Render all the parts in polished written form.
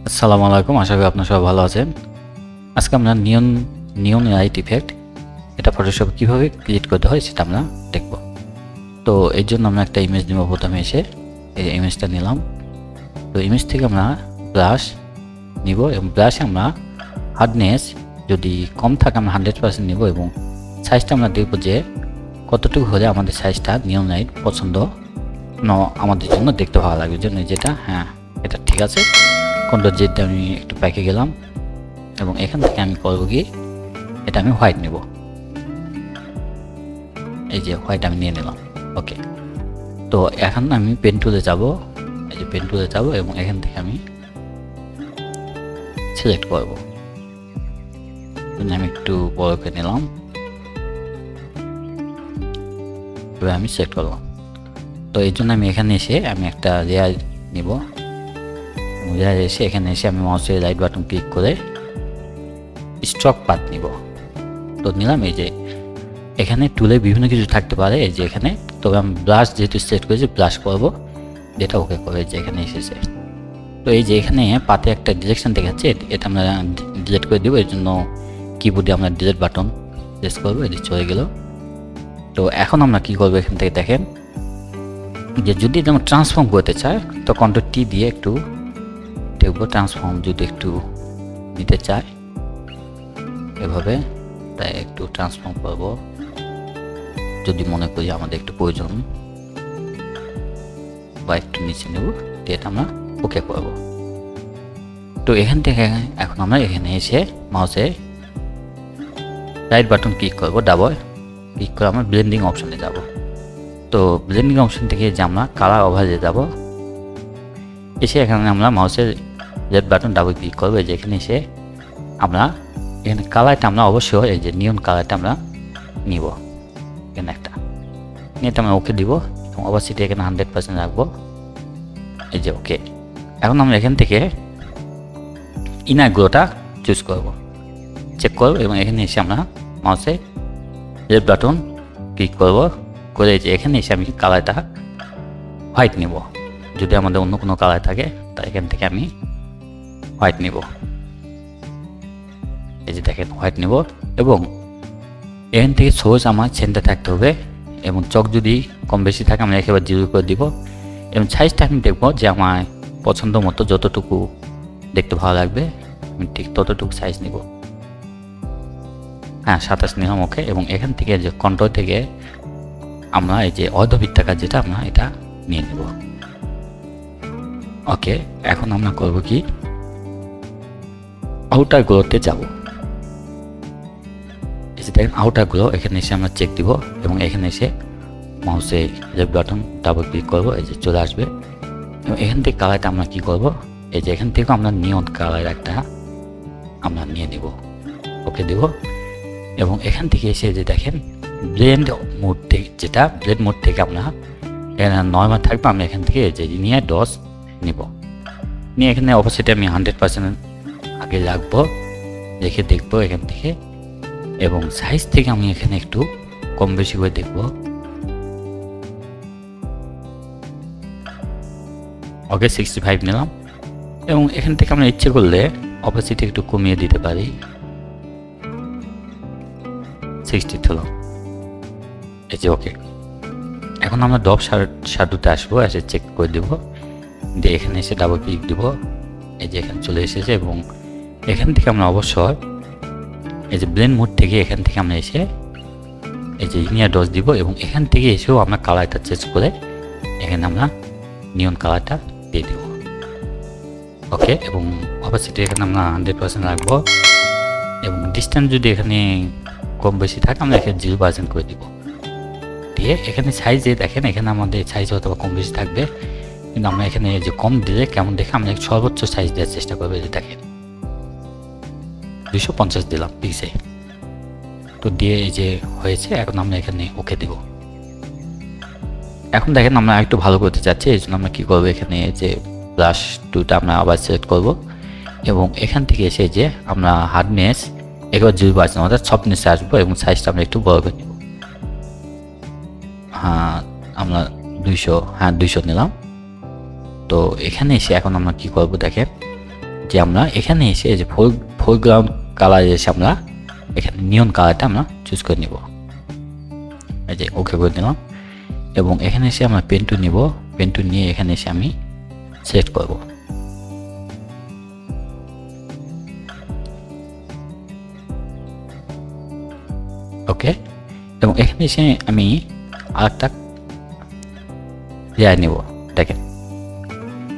আসসালামু আলাইকুম, আশা করি আপনারা সবাই ভালো আছেন। আজকে আমরা নিয়ন নিয়ন লাইট ইফেক্ট এটা ফটোশপে কীভাবে ক্রিয়েট করতে হয় সেটা আমরা দেখব। তো এর জন্য আমরা একটা ইমেজ নেব। প্রথমে এসে এই ইমেজটা নিলাম। তো ইমেজ থেকে আমরা ব্রাশ নিব এবং ব্রাশে আমরা হার্ডনেস যদি কম থাকে আমরা 100% নিব এবং সাইজটা আমরা দেখব যে কতটুকু হলে আমাদের সাইজটা নিয়ন লাইট পছন্দ আমাদের জন্য দেখতে ভালো লাগবে। জন্য যেটা এটা ঠিক আছে। কন্ট্রোল জেড আমি একটু প্যাকে গেলাম এবং এখান থেকে আমি করব কি, এটা আমি হোয়াইট নেব। এই যে হোয়াইট আমি নিয়ে নিলাম। ওকে, তো এখন আমি পেন টুলে যাব। এই যে পেন টুলে যাব এবং এখান থেকে আমি সিলেক্ট করব। আমি একটু বড় করে নিলাম, এবার আমি সিলেক্ট করলাম। তো এই জন্য আমি এখানে এসে আমি একটা লেয়ার নিব। লেয়ার এসে এখানে এসে আমি মাউসের রাইট বাটন ক্লিক করে স্ট্রোক পাথ নিব। তো নিলাম। এই যে এখানে টুলে বিভিন্ন কিছু থাকতে পারে, এই যে এখানে। তবে আমি ব্রাশ যেহেতু সেট করেছি ব্রাশ করব, যেটা ওকে করে যে এখানে এসেছে। তো এই যে এখানে পাতে একটা ডিরেকশন দেখাচ্ছে, এটা আমরা ডিলিট করে দিব। এর জন্য কিবোর্ডে আমরা ডিলিট বাটন প্রেস করবো। এটি চলে গেল। তো এখন আমরা কি করবো, এখান থেকে দেখেন যে যদি যেমন ট্রান্সফর্ম করতে চায় তো কন্ট্রোল টি দিয়ে একটু দেখবো ট্রান্সফর্ম যদি একটু নিতে চায় এভাবে, তাই একটু ট্রান্সফর্ম করব যদি মনে করি আমাদের একটু প্রয়োজন, বা একটু নিচে নেব। এটা আমরা ওকে করব। তো এখান থেকে এখন আমরা এখানে এসে মাউসে রাইট বাটন ক্লিক করব, ডাবল ক্লিক করে আমরা ব্লেন্ডিং অপশনে যাব। তো ব্লেন্ডিং অপশন থেকে যে আমরা কালার ওভারে যাব, এসে এখানে আমরা মাউসের রেড বাটন ডাবল ক্লিক করবো। এই যে এখানে এসে আমরা এখানে কালারটা আমরা অবশ্যই এই যে নিয়ন কালারটা আমরা নিব। এখানে একটা নিয়ে আমরা ওকে দিব এবং অপাসিটি এখানে 100% রাখবো। এই যে ওকে। এখন আমরা এখান থেকে ইনার গ্লোটা চুজ করব, চেক করব এবং এখানে এসে আমরা মাউসে রেড বাটন ক্লিক করব করে যে এখানে এসে আমি কালারটা হোয়াইট নিব। যদি আমাদের অন্য কোনো কালার থাকে তা এখান থেকে আমি হোয়াইট নিব। এই যে দেখেন হোয়াইট নিব এবং এখান থেকে সোর্স আমার সেন্টার থাকতে হবে এবং চক যদি কম বেশি থাকে আমরা একেবারে 0 করে দিব এবং সাইজটা আমি দেখবো যে আমার পছন্দ মতো যতটুকু দেখতে ভালো লাগবে আমি ঠিক ততটুকু সাইজ নিব। 27 নিলাম। ওকে, এবং এখান থেকে যে কন্ট্রোল থেকে আমরা এই যে অর্ধবৃত্তাকার টাকা যেটা আমরা এটা নিয়ে নেব। ওকে, এখন আমরা করব কি, আউটার গ্লোতে যাব। এই যে দেখেন আউটার গ্লো, এখানে এসে আমরা চেক দিব এবং এখানে এসে মাউসে লেফট বাটন ডাবল ক্লিক করব। এই যে চলে আসবে এবং এখান থেকে কালারটা আমরা কি করব, এই যে এখান থেকে আমরা নিয়ন কালার একটা আমরা নিয়ে নিব। ওকে দিব এবং এখান থেকে এসে যে দেখেন ব্লেন্ড মোড থেকে, যেটা ব্লেন্ড মোড থেকে আমরা এখানে নর্মাল থাকবে, আমরা এখান থেকে যে নিয়ে ডস নিব। নিয়ে এখানে অপোজিটে আমি 100% আগে রাখবো, রেখে দেখবো এখান থেকে এবং সাইজ থেকে আমি এখানে একটু কম বেশি করে দেখব। ওকে, 65 নিলাম এবং এখান থেকে আমরা ইচ্ছে করলে অপোজিটে একটু কমিয়ে দিতে পারি। 60 দিলাম। এই যে ওকে। এখন আমরা ডপ শ্যাডোতে আসবো, এসে চেক করে দেব দিয়ে এখানে এসে ডাবল ক্লিক দিব। এই যে এখানে চলে এসেছে এবং এখান থেকে আমরা অবশ্যই এই যে ব্লেন্ড মোড থেকে এখান থেকে আমরা এসে এই যে লিনিয়ার ডস দিব এবং এখান থেকে এসেও আমরা কালারটা চেঞ্জ করে এখানে আমরা নিয়ন কালারটা দিয়ে দেব। ওকে, এবং অপাসিটি এখানে আমরা 100% রাখবো এবং ডিস্টেন্স যদি এখানে কম বেশি থাকে আমরা এখানে 0% করে দিব। দিয়ে এখানে সাইজে দেখেন এখানে আমাদের সাইজ হয়তো কম বেশি থাকবে, কিন্তু আমরা এখানে যে কম দিলে কেমন দেখে আমরা সর্বোচ্চ সাইজ দেওয়ার চেষ্টা করবো। যে দেখেন 250 দিলাম পিসে। তো দিয়ে এই যে হয়েছে। এখন আমরা এখানে ওকে দেব। এখন দেখেন আমরা একটু ভালো করতে চাচ্ছি, এই জন্য আমরা কী করবো, এখানে যে ব্রাশ টুলটা আমরা আবার সিলেক্ট করব এবং এখান থেকে এসে যে আমরা হার্ডনেস এবার 0% অর্থাৎ সফটনেসে আসবো এবং সাইজটা আমরা একটু বড় করে নেব। আমরা 200 নিলাম। তো এখানে এসে এখন আমরা কি করব দেখেন যে আমরা এখানে এসে এই যে ফোরগ্রাউন্ড কালার এসে আমরা এখানে নিয়ন কালারটা আমরা চুজ করে নিব। এই যে ওকে করে দিলাম এবং এখানে এসে আমরা পেন টু নিব। পেন টু নিয়ে এখানে এসে আমি সিলেক্ট করব। ওকে, এবং এখানে এসে আমি আরেকটা লেয়ার নেব। দেখেন,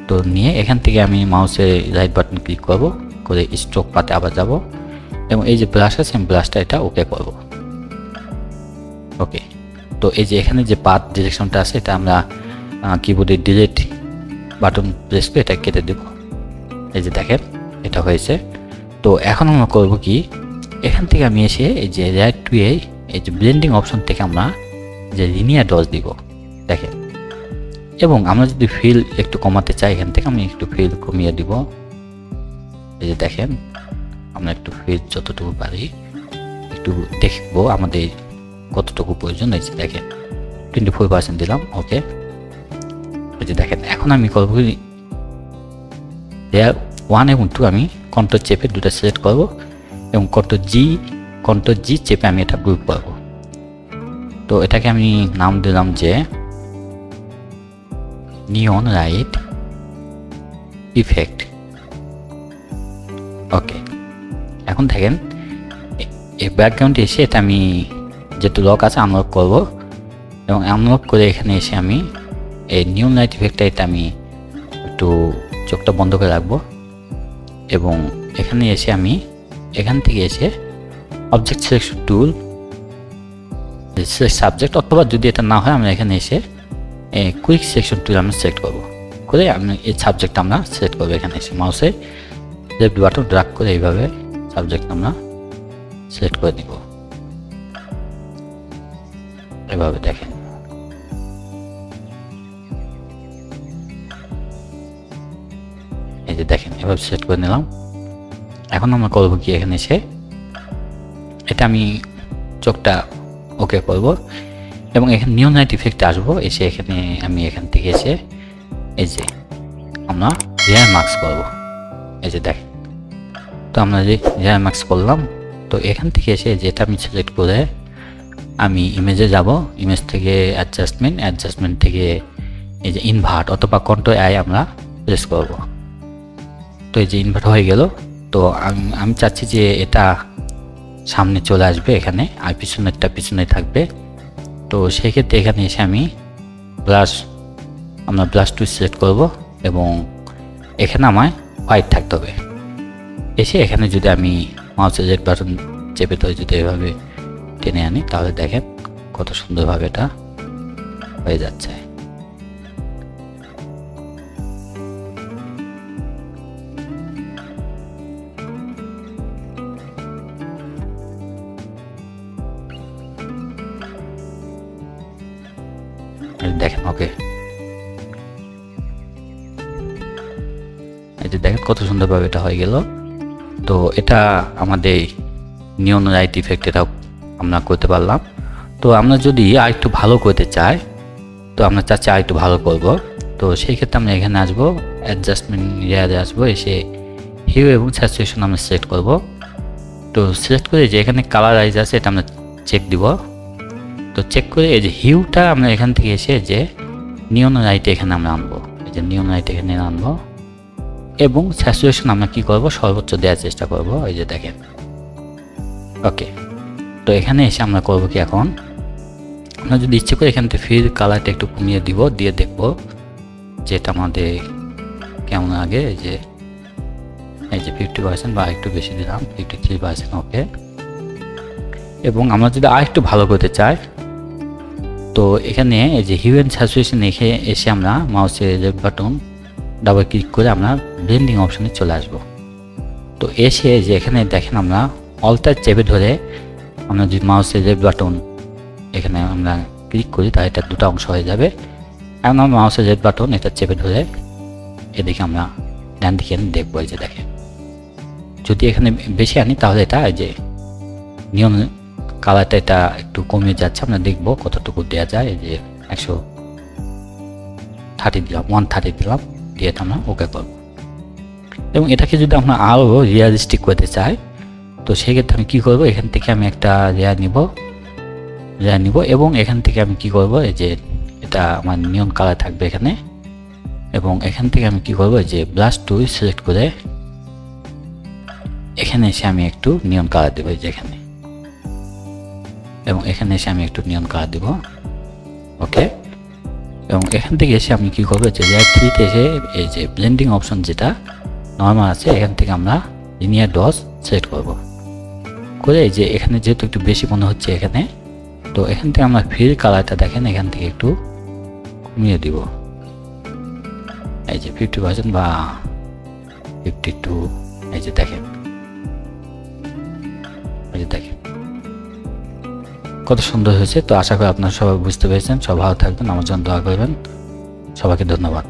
তো নিয়ে এখান থেকে আমি মাউসের রাইট বাটন ক্লিক করব, করে স্ট্রোক পাতে আবার যাব এবং এই যে ব্রাশ আছে আমি ব্রাশটা এটা ওকে করব। ওকে, তো এই যে এখানে যে পাথ ডিরেকশনটা আছে এটা আমরা কিবোর্ডে ডিলিট বাটন প্রেস করে এটা কেটে দেব। এই যে দেখেন এটা হয়েছে। তো এখন আমরা করব কি, এখান থেকে আমি এসে এই যে রাইট টু এই যে ব্লেন্ডিং অপশন থেকে আমরা যে লিনিয়ার ডজ দিব। দেখেন, এবং আমরা যদি ফিল একটু কমাতে চাই এখান থেকে আমি একটু ফিল কমিয়ে দিব। এই যে দেখেন আমরা একটু ফিল যতটুকু পারি একটু দেখবো আমাদের কতটুকু প্রয়োজন। এই যে দেখেন 24% দিলাম। ওকে, এই যে দেখেন এখন আমি করবো লেয়ার 1 এবং 2 আমি কন্ট্রোল চেপে দুটো সিলেক্ট করব এবং কন্ট্রোল জি চেপে আমি এটা গ্রুপ করব। তো এটাকে আমি নাম দিলাম যে নিয়ন লাইট ইফেক্ট। ওকে, এখন দেখেন এই ব্যাকগ্রাউন্ডে এসে এটা আমি যেহেতু লক আছে আনলক করব এবং আনলক করে এখানে এসে আমি এই নিয়ন লাইট ইফেক্টটা এটা আমি একটু চোখটা বন্ধ করে রাখবো এবং এখানে এসে আমি এখান থেকে এসে অবজেক্ট সিলেকশন টুল সাবজেক্ট, অথবা যদি এটা না হয় আমরা এখানে এসে কুইক সিলেকশন টুল আমরা সিলেক্ট করব, করে আমি এই সাবজেক্টটা আমরা সিলেক্ট করবো। এখানে এসে মাউসে লেফট বাটন ড্র্যাগ করে এইভাবে সাবজেক্ট আমরা সিলেক্ট করে নিব। এভাবে দেখেন, এই যে দেখেন এভাবে সিলেক্ট করে নিলাম। এখন আমরা করবো কি, এখানে এসে এটা আমি চোখটা ওকে করব এবং এখানে নিয়ন লাইট ইফেক্টে আসবো। এসে এখানে আমি এখান থেকে এসে এই যে আমরা লেয়ার মার্কস করব। এই যে দেখেন, তো আমরা যে লেয়ার মার্কস করলাম, তো এখান থেকে এসে যেটা আমি সিলেক্ট করে আমি ইমেজে যাব। ইমেজ থেকে অ্যাডজাস্টমেন্ট থেকে এই যে ইনভার্ট অথবা কন্ট্রোল আই আমরা প্রেস করব। তো এই যে ইনভার্ট হয়ে গেল। তো আমি চাচ্ছি যে এটা সামনে চলে আসবে এখানে, আর পিছনেরটা পিছনে থাকবে। তো সেই ক্ষেত্রে এখানে এসে আমি আমরা ব্রাশ টুল সিলেক্ট করব এবং এখানে আমায় হোয়াইট থাকতে হবে। এসে এখানে যদি আমি মাউসের রেড বাটন চেপে ধরে যদি এভাবে টেনে আনি তাহলে দেখেন কত সুন্দরভাবে এটা হয়ে যাচ্ছে। দেখেন ওকে, এই যে দেখেন কত সুন্দরভাবে এটা হয়ে গেল। তো এটা আমাদের নিয়ন লাইট ইফেক্ট এটা আমরা করতে পারলাম। তো আমরা যদি আর একটু ভালো করতে চাই, তো আমরা চাচ্ছি আর একটু ভালো করব, তো সেই ক্ষেত্রে আমরা এখানে আসবো, অ্যাডজাস্টমেন্ট লেয়ারে আসবো, এসে হিউ এবং স্যাচুরেশন আমরা সিলেক্ট করব। তো সিলেক্ট করে যে এখানে কালারাইজ আছে এটা আমরা চেক দিব। তো চেক করে এই যে হিউটা আমরা এখান থেকে এসে যে নিয়ন লাইট এখানে আমরা আনবো, এই যে নিয়ন লাইট এখানে আনবো এবং স্যাচুরেশন আমরা কি করব, সর্বোচ্চ দেওয়ার চেষ্টা করব। এই যে দেখেন ওকে, তো এখানে এসে আমরা করব কি, এখন আমরা যদি ইচ্ছে করে এখান থেকে ফিল কালারটা একটু কমিয়ে দিব, দিয়ে দেখব যে এটা আমাদের কেমন আগে। এই যে 50% বা একটু বেশি দিলাম, 53%। ওকে, এবং আমরা যদি আর একটু ভালো করতে চাই, তো এখানে এই যে হিউ এন্ড স্যাচুরেশন এসে আমরা মাউসের লেফট বাটন ডাবল ক্লিক করে আমরা ব্লেন্ডিং অপশনে চলে আসব। তো এসে যে এখানে দেখেন আমরা অল্টার চেপে ধরে আমরা যদি মাউসের লেফট বাটন এখানে আমরা ক্লিক করি তাহলে এটা দুটো অংশ হয়ে যাবে। এখন আমরা মাউসের লেফট বাটন এটা চেপে ধরে এদিকে আমরা ডান দিকে দেখবো। এই যে দেখেন যদি এখানে বেশি আনি তাহলে এটা এই যে নিয়ন কালারটা এটা একটু কমে যাচ্ছে, আমরা দেখবো কতটুকু দেওয়া যায়। এই যে 130 দিলাম, 130 দিলাম, দিয়ে আমরা ওকে করব এবং এটাকে যদি আমরা আরও রিয়ালিস্টিক করতে চাই, তো সেক্ষেত্রে আমি কী করবো, এখান থেকে আমি একটা লেয়ার নিব এবং এখান থেকে আমি কি করব, এই যে এটা আমার নিয়ন কালার থাকবে এখানে, এবং এখান থেকে আমি কি করব, এই যে ব্রাশ টুল সিলেক্ট করে এখানে এসে আমি একটু নিয়ন কালার দেবো, এই যে এখানে, এবং এখানে এসে আমি একটু নিয়ন কালার দেব। ওকে, এবং এখান থেকে এসে আমি কি করবো, যে লেয়ার 3-তে এসে এই যে ব্লেন্ডিং অপশন যেটা নর্মাল আছে, এখান থেকে আমরা লিনিয়ার ডস সিলেক্ট করব করে, এই যে এখানে যেহেতু একটু বেশি মনে হচ্ছে এখানে, তো এখান থেকে আমরা ফিল কালারটা দেখেন এখান থেকে একটু কমিয়ে দিব, এই যে 50% বা 52, এই যে দেখেন, এই যে দেখেন কত সুন্দর হয়েছে। তো আশা করি আপনারা সবাই বুঝতে পেরেছেন। সবাই ভালো থাকবেন, আমার জন্য দোয়া করবেন। সবাইকে ধন্যবাদ।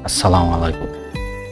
আসসালামু আলাইকুম।